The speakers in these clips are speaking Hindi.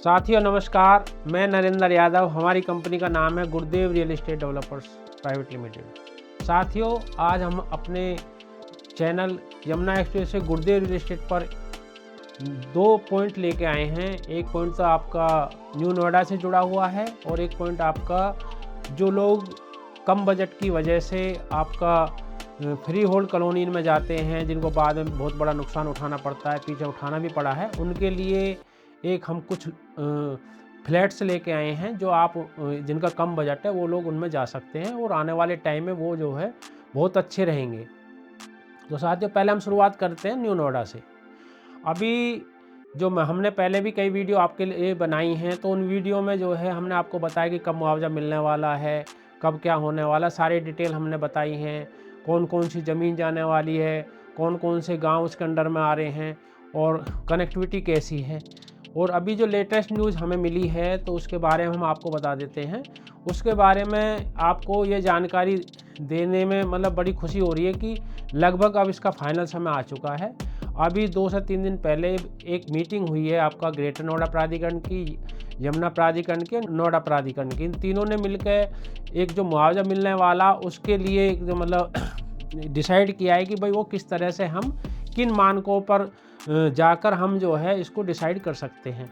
साथियों नमस्कार, मैं नरेंद्र यादव। हमारी कंपनी का नाम है गुरुदेव real estate developers private limited. साथियों, आज हम अपने चैनल यमुना एक्सप्रेस से गुरुदेव रियल एस्टेट पर 2 पॉइंट लेके आए हैं। एक पॉइंट तो आपका न्यू नोएडा से जुड़ा हुआ है और एक पॉइंट आपका जो लोग कम बजट की वजह से आपका फ्री होल्ड कॉलोनी में जाते हैं, जिनको बाद में बहुत बड़ा नुकसान उठाना पड़ता है, पीछे उठाना भी पड़ा है, उनके लिए एक हम कुछ फ्लैट्स लेके आए हैं जो आप जिनका कम बजट है वो लोग उनमें जा सकते हैं और आने वाले टाइम में वो जो है बहुत अच्छे रहेंगे। तो साथियों, पहले हम शुरुआत करते हैं न्यू नोएडा से। अभी जो हमने पहले भी कई वीडियो आपके लिए बनाई हैं, तो उन वीडियो में जो है हमने आपको बताया कि कब मुआवजा मिलने वाला है, कब क्या होने वाला, सारी डिटेल हमने बताई हैं। कौन कौन सी ज़मीन जाने वाली है, कौन कौन से गांव उसके अंडर में आ रहे हैं और कनेक्टिविटी कैसी है। और अभी जो लेटेस्ट न्यूज़ हमें मिली है तो उसके बारे में हम आपको बता देते हैं। उसके बारे में आपको ये जानकारी देने में मतलब बड़ी खुशी हो रही है कि लगभग अब इसका फाइनल समय आ चुका है। अभी 2 से 3 दिन पहले एक मीटिंग हुई है आपका ग्रेटर नोएडा प्राधिकरण की, यमुना प्राधिकरण की, नोएडा प्राधिकरण की। इन तीनों ने मिलकर एक जो मुआवजा मिलने वाला उसके लिए एक जो मतलब डिसाइड किया है कि भाई वो किस तरह से हम किन मानकों पर जाकर हम जो है इसको डिसाइड कर सकते हैं।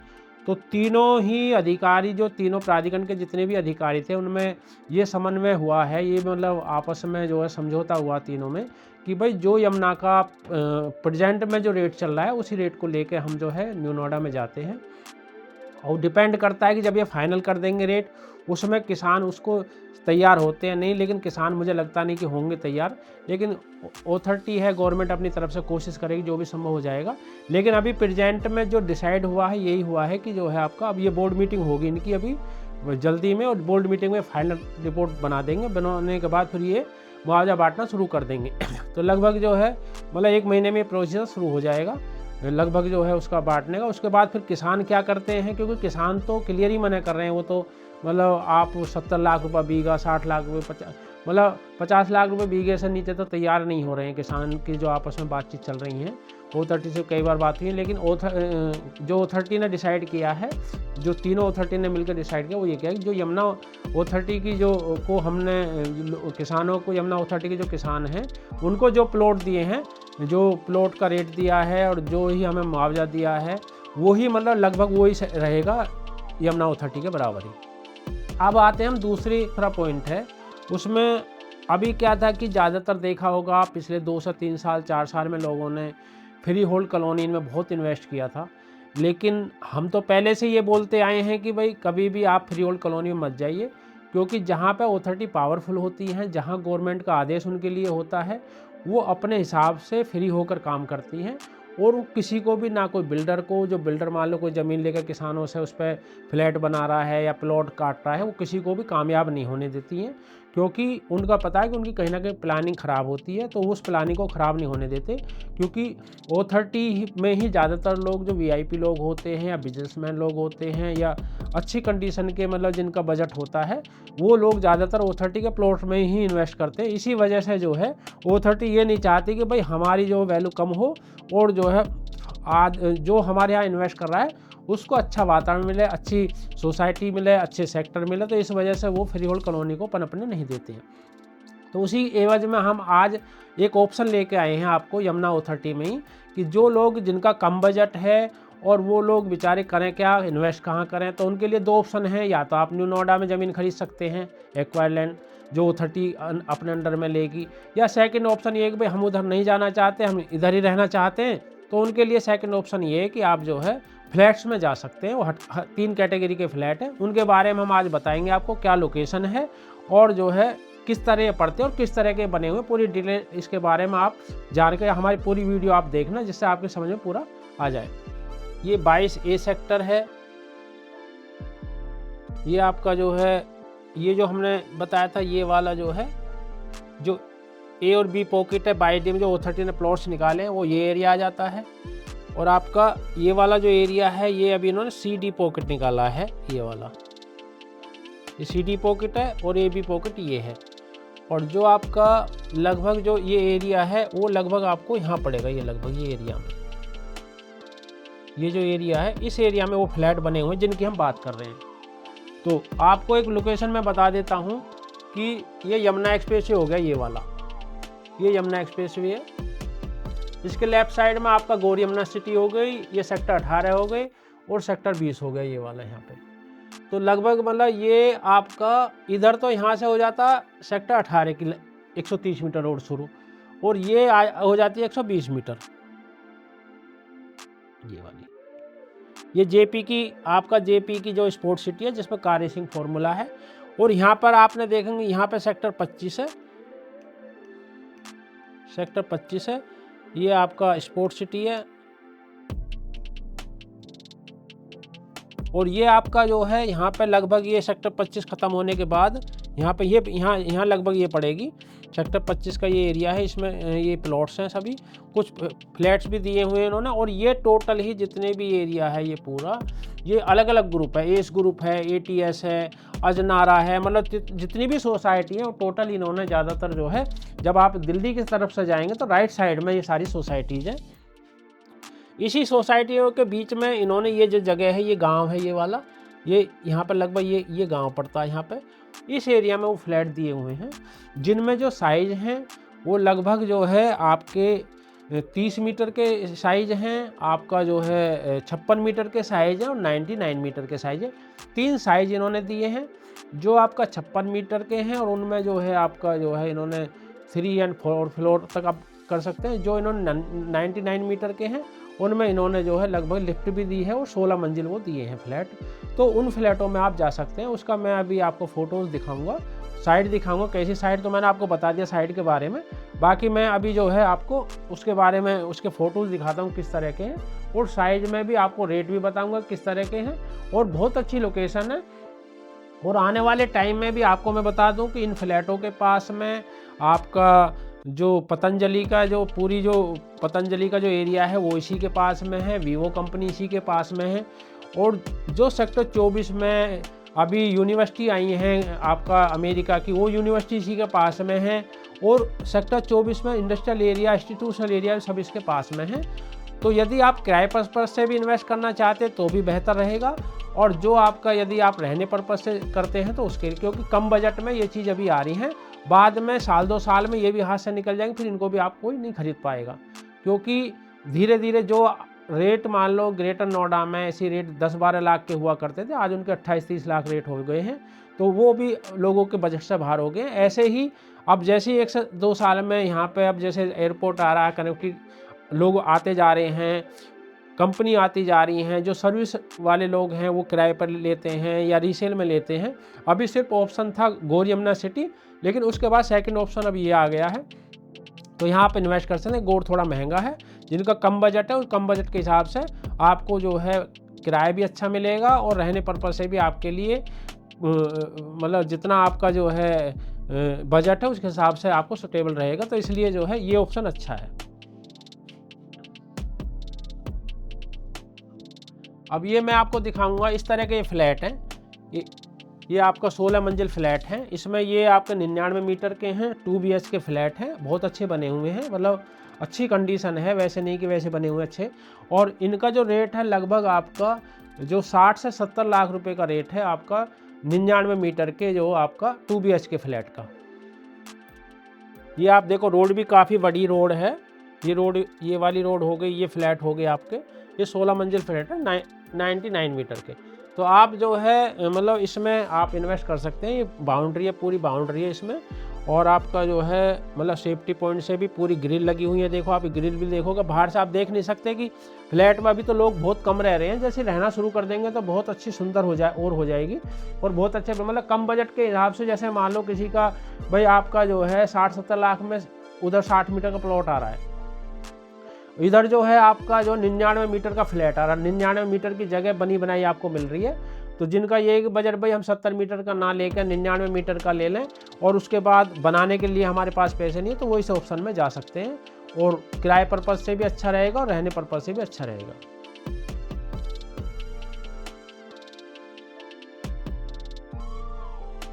तो तीनों ही अधिकारी, जो तीनों प्राधिकरण के जितने भी अधिकारी थे, उनमें ये समन्वय हुआ है, ये मतलब आपस में जो है समझौता हुआ तीनों में कि भाई जो यमुना का प्रेजेंट में जो रेट चल रहा है उसी रेट को लेके हम जो है न्यू नोएडा में जाते हैं। और डिपेंड करता है कि जब ये फाइनल कर देंगे रेट, उसमें किसान उसको तैयार होते हैं नहीं, लेकिन किसान मुझे लगता नहीं कि होंगे तैयार। लेकिन अथॉरिटी है, गवर्नमेंट अपनी तरफ से कोशिश करेगी, जो भी संभव हो जाएगा। लेकिन अभी प्रेजेंट में जो डिसाइड हुआ है यही हुआ है कि जो है आपका अब ये बोर्ड मीटिंग होगी इनकी अभी जल्दी में, और बोर्ड मीटिंग में फाइनल रिपोर्ट बना देंगे। बनाने के बाद फिर ये मुआवजा बांटना शुरू कर देंगे। तो लगभग जो है मतलब 1 महीने में प्रोसेस शुरू हो जाएगा लगभग जो है उसका बांटने का। उसके बाद फिर किसान क्या करते हैं, क्योंकि किसान तो क्लियर ही मना कर रहे हैं। वो तो मतलब आप 70 लाख रुपये बीघा, 60 लाख रुपये, मतलब 50 लाख रुपये बीघे से नीचे तो तैयार नहीं हो रहे हैं किसान की, जो आपस में बातचीत चल रही हैं। अथॉरिटी से कई बार बात हुई है, लेकिन जो अथॉरिटी ने डिसाइड किया है, जो तीनों अथॉरिटी ने मिलकर डिसाइड किया, वो ये क्या है कि जो यमुना अथॉरिटी की जो को हमने किसानों को, यमुना अथॉरिटी के जो किसान हैं उनको जो प्लॉट दिए हैं, जो प्लॉट का रेट दिया है और जो ही हमें मुआवजा दिया है, वही मतलब लगभग वही रहेगा यमुना अथॉरिटी के बराबर ही। अब आते हैं हम दूसरा पॉइंट है उसमें। अभी क्या था कि ज़्यादातर देखा होगा पिछले 2 से 3 साल 4 साल में लोगों ने फ्री होल्ड कॉलोनी में बहुत इन्वेस्ट किया था। लेकिन हम तो पहले से ये बोलते आए हैं कि भाई कभी भी आप फ्री होल्ड कॉलोनी में मत जाइए, क्योंकि जहाँ पे अथॉरिटी पावरफुल होती है, जहाँ गवर्नमेंट का आदेश उनके लिए होता है, वो अपने हिसाब से फ्री होकर काम करती हैं। और किसी को भी, ना कोई बिल्डर को, जो बिल्डर मान लो कोई ज़मीन लेकर किसानों से उस पर फ्लैट बना रहा है या प्लॉट काट रहा है, वो किसी को भी कामयाब नहीं होने देती हैं, क्योंकि उनका पता है कि उनकी कहीं ना कहीं प्लानिंग ख़राब होती है। तो उस प्लानिंग को ख़राब नहीं होने देते, क्योंकि अथॉरिटी में ही ज़्यादातर लोग जो वीआईपी लोग होते हैं या बिजनेसमैन लोग होते हैं या अच्छी कंडीशन के मतलब जिनका बजट होता है, वो लोग ज़्यादातर अथॉरिटी के प्लॉट में ही इन्वेस्ट करते हैं। इसी वजह से जो है अथॉरिटी ये नहीं चाहती कि भाई हमारी जो वैल्यू कम हो और जो है आज जो हमारे यहाँ इन्वेस्ट कर रहा है उसको अच्छा वातावरण मिले, अच्छी सोसाइटी मिले, अच्छे सेक्टर मिले। तो इस वजह से वो फ्री होल्ड कॉलोनी को पनपने नहीं देते हैं। तो उसी एवज में हम आज एक ऑप्शन लेके आए हैं आपको यमुना अथॉरिटी में ही, कि जो लोग जिनका कम बजट है और वो लोग बेचारे करें क्या, इन्वेस्ट कहाँ करें। तो उनके लिए 2 ऑप्शन हैं। या तो आप न्यू नोएडा में ज़मीन खरीद सकते हैं, एक्वायर लैंड, जो अथॉरिटी अपने अंडर में लेगी। या सेकंड ऑप्शन ये है कि भाई हम उधर नहीं जाना चाहते, हम इधर ही रहना चाहते हैं, तो उनके लिए सेकंड ऑप्शन ये है कि आप जो है फ्लैट्स में जा सकते हैं। वो 3 कैटेगरी के फ्लैट हैं, उनके बारे में हम आज बताएंगे आपको, क्या लोकेशन है और जो है किस तरह पड़ते हैं और किस तरह के बने हुए, पूरी डिटेल इसके बारे में आप जान के हमारी पूरी वीडियो आप देखना, जिससे आपके समझ में पूरा आ जाए। ये 22A सेक्टर है। ये आपका जो है, ये जो हमने बताया था, ये वाला जो है, जो A और B पॉकेट है, बाईडी में जो अथॉरिटी ने प्लॉट्स निकाले हैं, वो ये एरिया आ जाता है। और आपका ये वाला जो एरिया है, ये अभी इन्होंने CD पॉकेट निकाला है, ये वाला, ये CD पॉकेट है और AB पॉकेट ये है। और जो आपका लगभग जो ये एरिया है, वो लगभग आपको यहाँ पड़ेगा, ये लगभग ये एरिया में, ये जो एरिया है, इस एरिया में वो फ्लैट बने हुए हैं जिनकी हम बात कर रहे हैं। तो आपको एक लोकेशन मैं बता देता हूँ कि ये यमुना एक्सप्रेसवे हो गया, ये वाला, ये यमुना एक्सप्रेसवे है। इसके लेफ्ट साइड में आपका गौर यमुना सिटी हो गई, ये सेक्टर 18 हो गई और सेक्टर 20 हो गया ये वाला यहाँ पे। तो लगभग मतलब ये आपका इधर तो यहाँ से हो जाता सेक्टर 18 की 130 मीटर रोड शुरू, और ये हो जाती है 120 मीटर ये वाली। ये जेपी की, आपका जेपी की जो स्पोर्ट्स सिटी है जिसमें कार रेसिंग फॉर्मूला है। और यहाँ पर आपने देखेंगे यहाँ पे सेक्टर 25 है, सेक्टर 25 है, ये आपका स्पोर्ट्स सिटी है। और ये आपका जो है यहाँ पे लगभग ये सेक्टर 25 ख़त्म होने के बाद यहाँ पे ये यहाँ लगभग ये पड़ेगी सेक्टर 25 का ये एरिया है। इसमें ये प्लॉट्स हैं, सभी कुछ फ्लैट्स भी दिए हुए हैं इन्होंने। और ये टोटल ही जितने भी एरिया है ये पूरा, ये अलग अलग ग्रुप है, एस ग्रुप है, एटीएस है, अजनारा है, मतलब जितनी भी सोसाइटी है वो टोटल इन्होंने ज़्यादातर जो है, जब आप दिल्ली की तरफ से जाएंगे तो राइट साइड में ये सारी सोसाइटीज़ हैं। इसी सोसाइटियों के बीच में इन्होंने ये जो जगह है, ये गांव है ये वाला, ये यहाँ पर लगभग ये गांव पड़ता है। यहाँ पे इस एरिया में वो फ्लैट दिए हुए हैं जिनमें जो साइज़ हैं वो लगभग जो है आपके 30 मीटर के साइज़ हैं, आपका जो है 56 मीटर के साइज़ है और 99 मीटर के साइज़ है। 3 साइज़ इन्होंने दिए हैं जो आपका 56 मीटर के हैं, और उनमें जो है आपका जो है इन्होंने 3 और 4 फ्लोर तक आप कर सकते हैं। जो इन्होंने 99 मीटर के हैं उनमें इन्होंने जो है लगभग लिफ्ट भी दी है और 16 मंजिल वो दिए हैं फ्लैट। तो उन फ्लैटों में आप जा सकते हैं। उसका मैं अभी आपको फ़ोटोज़ दिखाऊंगा, साइड दिखाऊंगा कैसी साइड, तो मैंने आपको बता दिया साइड के बारे में। बाकी मैं अभी जो है आपको उसके बारे में उसके फ़ोटोज़ दिखाता हूँ किस तरह के हैं, और साइज़ में भी आपको रेट भी बताऊँगा किस तरह के हैं। और बहुत अच्छी लोकेशन है। और आने वाले टाइम में भी आपको मैं बता दूं कि इन फ्लैटों के पास में आपका जो पतंजलि का जो पतंजलि का जो एरिया है वो इसी के पास में है, वीवो कंपनी इसी के पास में है। और जो सेक्टर 24 में अभी यूनिवर्सिटी आई हैं आपका अमेरिका की, वो यूनिवर्सिटी इसी के पास में है। और सेक्टर 24 में इंडस्ट्रियल एरिया, इंस्टीट्यूशनल एरिया सब इसके पास में है। तो यदि आप किराए पर्पज़ से भी इन्वेस्ट करना चाहते हैं तो भी बेहतर रहेगा, और जो आपका यदि आप रहने पर्पज़ से करते हैं तो उसके लिए, क्योंकि कम बजट में ये चीज़ अभी आ रही हैं, बाद में साल 2 साल में ये भी हाथ से निकल जाएंगे, फिर इनको भी आप कोई नहीं खरीद पाएगा। क्योंकि धीरे धीरे जो रेट मान लो ग्रेटर नोएडा में ऐसी रेट 10-12 लाख के हुआ करते थे, आज उनके 28-30 लाख रेट हो गए हैं। तो वो भी लोगों के बजट से बाहर हो गए। ऐसे ही अब जैसे ही 1 से 2 साल में यहाँ पे अब जैसे एयरपोर्ट आ रहा है, कनेक्टिविटी, लोग आते जा रहे हैं, कंपनी आती जा रही हैं, जो सर्विस वाले लोग हैं वो किराए पर लेते हैं या रीसेल में लेते हैं। अभी सिर्फ ऑप्शन था गौर यमुना सिटी, लेकिन उसके बाद सेकंड ऑप्शन अब ये आ गया है। तो यहाँ पर इन्वेस्ट कर सकते हैं। गौर थोड़ा महंगा है, जिनका कम बजट है उस कम बजट के हिसाब से आपको जो है किराया भी अच्छा मिलेगा, और रहने पर्पज़ से भी आपके लिए मतलब जितना आपका जो है बजट है उसके हिसाब से आपको सूटेबल रहेगा। तो इसलिए जो है ये ऑप्शन अच्छा है। अब ये मैं आपको दिखाऊंगा, इस तरह के ये फ्लैट हैं। ये आपका 16 मंजिल फ्लैट हैं। इसमें ये आपके 99 मीटर के हैं, 2 BHK फ्लैट हैं, बहुत अच्छे बने हुए हैं, मतलब अच्छी कंडीशन है, वैसे नहीं कि वैसे बने हुए अच्छे। और इनका जो रेट है लगभग आपका जो 60 से 70 लाख रुपए का रेट है आपका 99 मीटर के जो आपका 2 BHK फ्लैट का। ये आप देखो रोड भी काफ़ी बड़ी रोड है, ये रोड, ये वाली रोड हो गई, ये फ्लैट हो गए आपके, ये 16 मंजिल फ्लैट है 99 मीटर के। तो आप जो है मतलब इसमें आप इन्वेस्ट कर सकते हैं। ये बाउंड्री है, पूरी बाउंड्री है इसमें, और आपका जो है मतलब सेफ्टी पॉइंट से भी पूरी ग्रिल लगी हुई है। देखो आप ग्रिल भी देखोगे, बाहर से आप देख नहीं सकते कि फ्लैट में अभी तो लोग बहुत कम रह रहे हैं, जैसे रहना शुरू कर देंगे तो बहुत अच्छी सुंदर हो जाएगी, और बहुत अच्छे मतलब कम बजट के हिसाब से। जैसे मान लो किसी का भाई आपका जो है 60-70 लाख में उधर 60 मीटर का प्लॉट आ रहा है, इधर जो है आपका जो 99 मीटर का फ्लैट आ रहा है, 99 मीटर की जगह बनी बनाई आपको मिल रही है। तो जिनका ये कि बजट भाई हम 70 मीटर का ना लेकर 99 मीटर का ले लें, और उसके बाद बनाने के लिए हमारे पास पैसे नहीं है, तो वो इस ऑप्शन में जा सकते हैं। और किराए पर्पज़ से भी अच्छा रहेगा और रहने पर्पज़ से भी अच्छा रहेगा।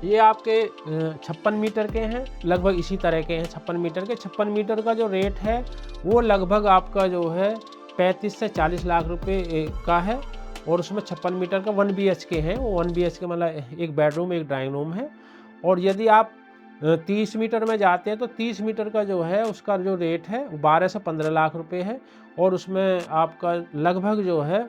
ये आपके 56 मीटर के हैं, लगभग इसी तरह के हैं 56 मीटर के। 56 मीटर का जो रेट है वो लगभग आपका जो है 35 से 40 लाख रुपए का है और उसमें 56 मीटर का 1 BHK है। वो 1 BHK मतलब एक बेडरूम एक ड्राइंग रूम है। और यदि आप 30 मीटर में जाते हैं तो 30 मीटर का जो है उसका जो रेट है वो 12 से 15 लाख रुपए है। और उसमें आपका लगभग जो है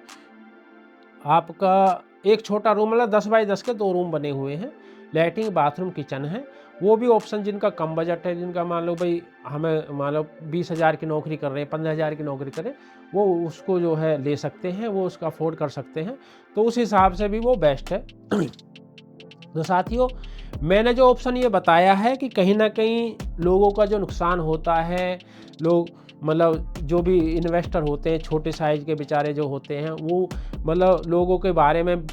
आपका एक छोटा रूम मतलब 10 बाई 10 के 2 रूम बने हुए हैं, लैट्रिन बाथरूम किचन है। वो भी ऑप्शन जिनका कम बजट है, जिनका मान लो भाई हमें मान लो 20,000 की नौकरी कर रहे हैं, 15,000 की नौकरी करें, वो उसको जो है ले सकते हैं, वो उसका अफोर्ड कर सकते हैं। तो उस हिसाब से भी वो बेस्ट है। तो साथियों, मैंने जो ऑप्शन ये बताया है कि कहीं ना कहीं लोगों का जो नुकसान होता है, लोग मतलब जो भी इन्वेस्टर होते हैं छोटे साइज के बेचारे जो होते हैं, वो मतलब लोगों के बारे में,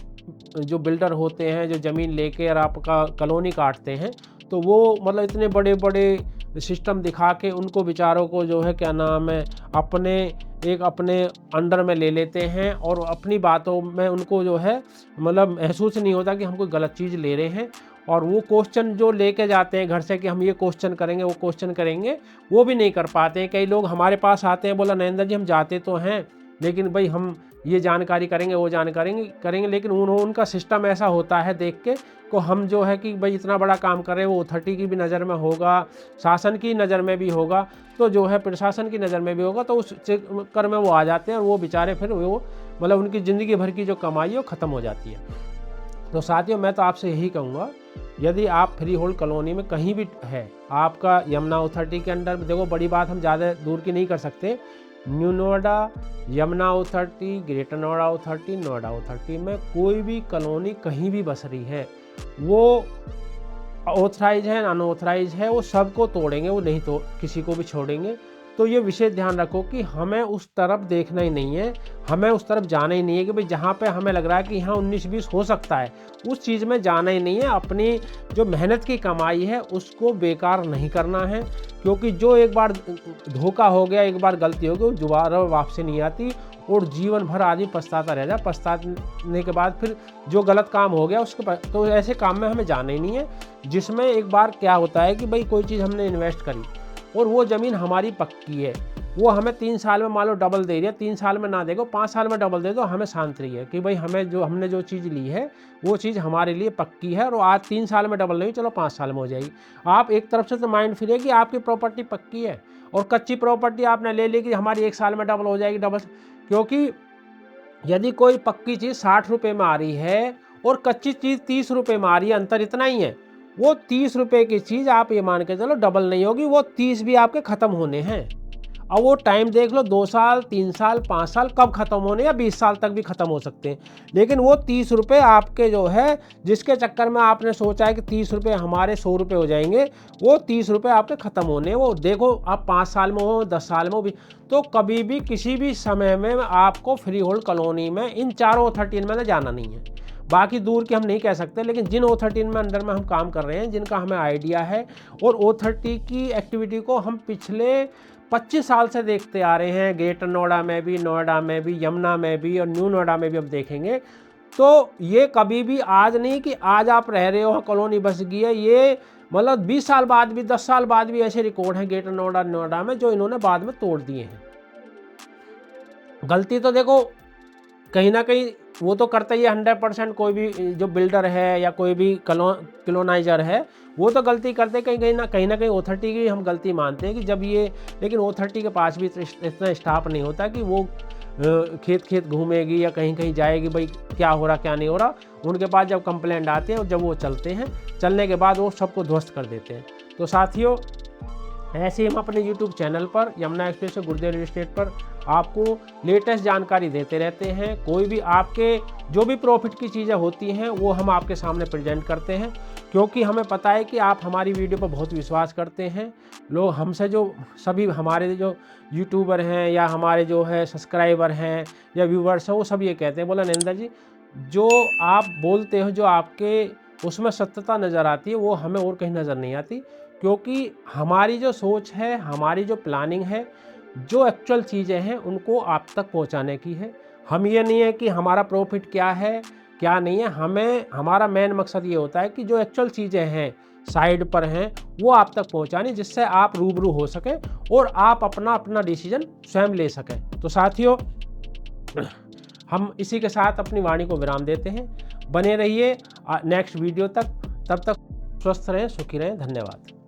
जो बिल्डर होते हैं जो ज़मीन लेके और आपका कॉलोनी काटते हैं, तो वो मतलब इतने बड़े बड़े सिस्टम दिखा के उनको बेचारों को जो है क्या नाम है अपने अंडर में ले लेते हैं और अपनी बातों में उनको जो है मतलब महसूस नहीं होता कि हम कोई गलत चीज़ ले रहे हैं। और वो क्वेश्चन जो लेके जाते हैं घर से कि हम ये क्वेश्चन करेंगे वो क्वेश्चन करेंगे, वो भी नहीं कर पाते हैं। कई लोग हमारे पास आते हैं, बोला नरेंद्र जी हम जाते तो हैं लेकिन भाई हम ये जानकारी करेंगे वो जानकारी करेंगे, लेकिन उनका सिस्टम ऐसा होता है देख के को हम जो है कि भाई इतना बड़ा काम कर रहे हैं, वो अथॉरिटी की भी नज़र में होगा, शासन की नज़र में भी होगा, तो जो है प्रशासन की नज़र में भी होगा, तो उस चक्कर में वो आ जाते हैं और वो बेचारे फिर वो मतलब उनकी ज़िंदगी भर की जो कमाई है वो ख़त्म हो जाती है। तो साथियों, मैं तो आपसे यही कहूँगा, यदि आप फ्री होल्ड कॉलोनी में कहीं भी है, आपका यमुना अथॉरिटी के अंडर, देखो बड़ी बात हम ज़्यादा दूर की नहीं कर सकते, new Noida, Yamuna authority, greater Noida authority, Noida authority में कोई भी कॉलोनी कहीं भी बस रही है, वो ऑथराइज है अनऑथराइज है, वो सबको तोड़ेंगे, वो नहीं तो किसी को भी छोड़ेंगे। तो ये विशेष ध्यान रखो कि हमें उस तरफ देखना ही नहीं है, हमें उस तरफ जाना ही नहीं है कि भाई जहाँ पे हमें लग रहा है कि यहाँ 19-20 हो सकता है, उस चीज़ में जाना ही नहीं है। अपनी जो मेहनत की कमाई है उसको बेकार नहीं करना है, क्योंकि जो एक बार धोखा हो गया, एक बार गलती हो गई, वो दोबारा वापसी नहीं आती और जीवन भर आदमी पछताता रह जाए। पछताने के बाद फिर जो गलत काम हो गया उसके तो ऐसे काम में हमें जाना ही नहीं है, जिसमें एक बार क्या होता है कि भाई कोई चीज़ हमने इन्वेस्ट करी और वो ज़मीन हमारी पक्की है, वो हमें 3 साल में मान लो डबल दे रही है, 3 साल में ना देगा 5 साल में डबल दे दो, हमें शांत रही है कि भाई हमने जो चीज़ ली है वो चीज़ हमारे लिए पक्की है और आज 3 साल में डबल नहीं, चलो 5 साल में हो जाएगी। आप एक तरफ से तो माइंड फ्री है कि आपकी प्रॉपर्टी पक्की है, और कच्ची प्रॉपर्टी आपने ले ली कि हमारी 1 साल में डबल हो जाएगी डबल, क्योंकि यदि कोई पक्की चीज़ 60 रुपये में आ रही है और कच्ची चीज़ 30 रुपये में आ रही है, अंतर इतना ही है, वो 30 रुपये की चीज़ आप ये मान के चलो डबल नहीं होगी, वो 30 भी आपके ख़त्म होने हैं। अब वो टाइम देख लो, 2 साल 3 साल 5 साल कब ख़त्म होने, या 20 साल तक भी ख़त्म हो सकते हैं, लेकिन वो 30 रुपये आपके जो है जिसके चक्कर में आपने सोचा है कि 30 रुपये हमारे 100 रुपये हो जाएंगे, वो 30 रुपये आपके ख़त्म होने। वो देखो आप 5 साल में हो 10 साल में हो भी, तो कभी भी किसी भी समय में आपको फ्री होल्ड कॉलोनी में इन चारों अथॉरिटी में जाना नहीं है। बाकी दूर के हम नहीं कह सकते, लेकिन जिन अथॉरिटी में अंडर में हम काम कर रहे हैं, जिनका हमें आइडिया है और अथॉरिटी की एक्टिविटी को हम पिछले 25 साल से देखते आ रहे हैं, ग्रेटर नोएडा में भी, नोएडा में भी, यमुना में भी और न्यू नोएडा में भी अब देखेंगे, तो ये कभी भी आज नहीं कि आज आप रह रहे हो कॉलोनी बस गई है, ये मतलब 20 साल बाद भी 10 साल बाद भी ऐसे रिकॉर्ड हैं ग्रेटर नोएडा नोएडा में जो इन्होंने बाद में तोड़ दिए हैं। गलती तो देखो कहीं ना कहीं वो तो करता ही है 100%, कोई भी जो बिल्डर है या कोई भी कॉलोनाइजर है वो तो गलती करते, कहीं ना कहीं अथॉरिटी की हम गलती मानते हैं कि जब ये, लेकिन अथॉरिटी के पास भी इतना स्टाफ नहीं होता कि वो खेत खेत घूमेगी या कहीं कहीं जाएगी भाई क्या हो रहा क्या नहीं हो रहा। उनके पास जब कंप्लेंट आते हैं और जब वो चलते हैं, चलने के बाद वो सबको ध्वस्त कर देते हैं। तो साथियों, ऐसे हम अपने YouTube चैनल पर यमुना एक्सप्रेस से गुरुदेव रियल एस्टेट पर आपको लेटेस्ट जानकारी देते रहते हैं। कोई भी आपके जो भी प्रॉफिट की चीज़ें होती हैं वो हम आपके सामने प्रेजेंट करते हैं, क्योंकि हमें पता है कि आप हमारी वीडियो पर बहुत विश्वास करते हैं। लोग हमसे जो सभी हमारे जो यूट्यूबर हैं या हमारे जो है सब्सक्राइबर हैं या व्यूवर्स हैं, वो सब ये कहते हैं, बोला नरेंद्र जी जो आप बोलते हो, जो आपके उसमें सत्यता नज़र आती है, वो हमें और कहीं नज़र नहीं आती, क्योंकि हमारी जो सोच है, हमारी जो प्लानिंग है, जो एक्चुअल चीज़ें हैं उनको आप तक पहुंचाने की है। हम ये नहीं है कि हमारा प्रॉफिट क्या है क्या नहीं है, हमें हमारा मेन मकसद ये होता है कि जो एक्चुअल चीज़ें हैं साइड पर हैं वो आप तक पहुंचानी, जिससे आप रूबरू हो सकें और आप अपना डिसीजन स्वयं ले सकें। तो साथियों, हम इसी के साथ अपनी वाणी को विराम देते हैं। बने रहिए नेक्स्ट वीडियो तक, तब तक स्वस्थ रहें, सुखी रहें। धन्यवाद।